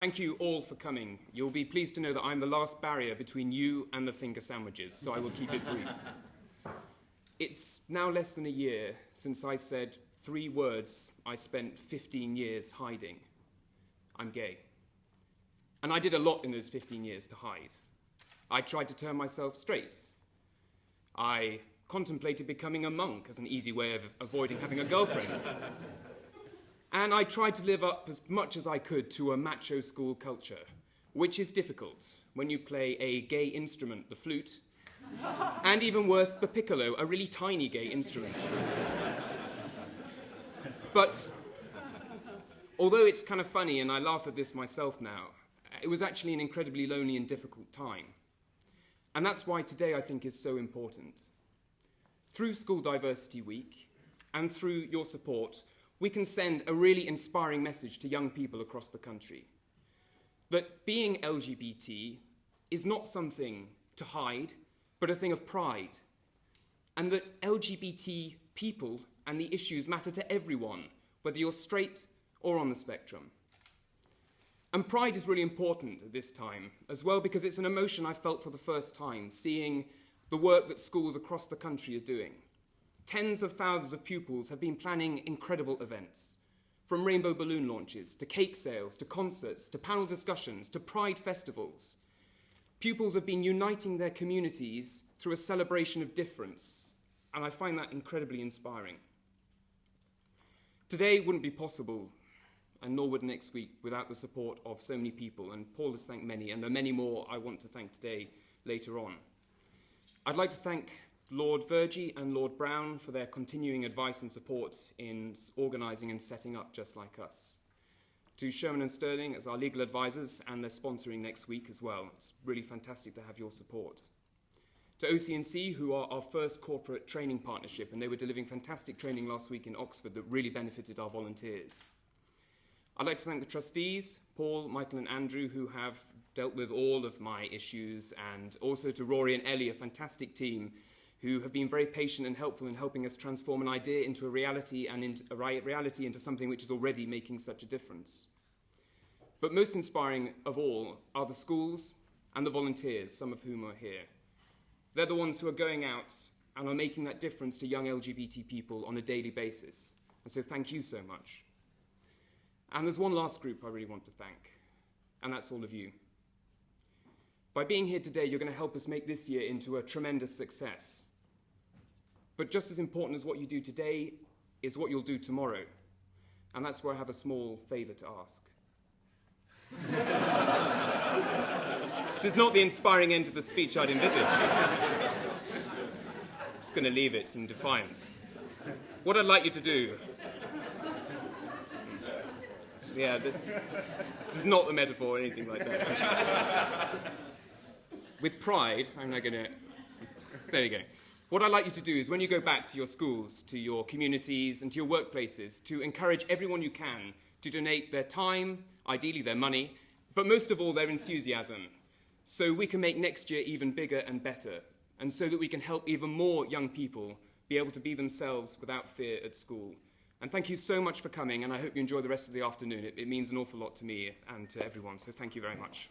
Thank you all for coming. You'll be pleased to know that I'm the last barrier between you and the finger sandwiches, so I will keep it brief. It's now less than a year since I said 3 words I spent 15 years hiding. I'm gay. And I did a lot in those 15 years to hide. I tried to turn myself straight. I contemplated becoming a monk as an easy way of avoiding having a girlfriend. And I tried to live up as much as I could to a macho school culture, which is difficult when you play a gay instrument, the flute, and even worse, the piccolo, a really tiny gay instrument. But although it's kind of funny, and I laugh at this myself now, it was actually an incredibly lonely and difficult time. And that's why today I think is so important. Through School Diversity Week and through your support, we can send a really inspiring message to young people across the country. That being LGBT is not something to hide, but a thing of pride. And that LGBT people and the issues matter to everyone, whether you're straight or on the spectrum. And pride is really important at this time as well, because it's an emotion I felt for the first time, seeing the work that schools across the country are doing. Tens of thousands of pupils have been planning incredible events, from rainbow balloon launches, to cake sales, to concerts, to panel discussions, to pride festivals. Pupils have been uniting their communities through a celebration of difference, and I find that incredibly inspiring. Today wouldn't be possible, and nor would next week, without the support of so many people, and Paul has thanked many, and there are many more I want to thank today, later on. I'd like to thank Lord Vergy and Lord Brown for their continuing advice and support in organising and setting up Just Like Us. To Sherman and Sterling as our legal advisors, and they're sponsoring next week as well. It's really fantastic to have your support. To OC&C, who are our first corporate training partnership, and they were delivering fantastic training last week in Oxford that really benefited our volunteers. I'd like to thank the trustees, Paul, Michael and Andrew, who have dealt with all of my issues, and also to Rory and Ellie, a fantastic team, who have been very patient and helpful in helping us transform an idea into a reality, and into something which is already making such a difference. But most inspiring of all are the schools and the volunteers, some of whom are here. They're the ones who are going out and are making that difference to young LGBT people on a daily basis. And so thank you so much. And there's one last group I really want to thank, and that's all of you. By being here today, you're going to help us make this year into a tremendous success. But just as important as what you do today is what you'll do tomorrow. And that's where I have a small favour to ask. This is not the inspiring end to the speech I'd envisaged. I'm just going to leave it in defiance. What I'd like you to do... Yeah, this is not the metaphor or anything like that. With pride, I'm now going to... There you go. What I'd like you to do is when you go back to your schools, to your communities and to your workplaces, to encourage everyone you can to donate their time, ideally their money, but most of all their enthusiasm, so we can make next year even bigger and better, and so that we can help even more young people be able to be themselves without fear at school. And thank you so much for coming, and I hope you enjoy the rest of the afternoon. It means an awful lot to me and to everyone, so thank you very much.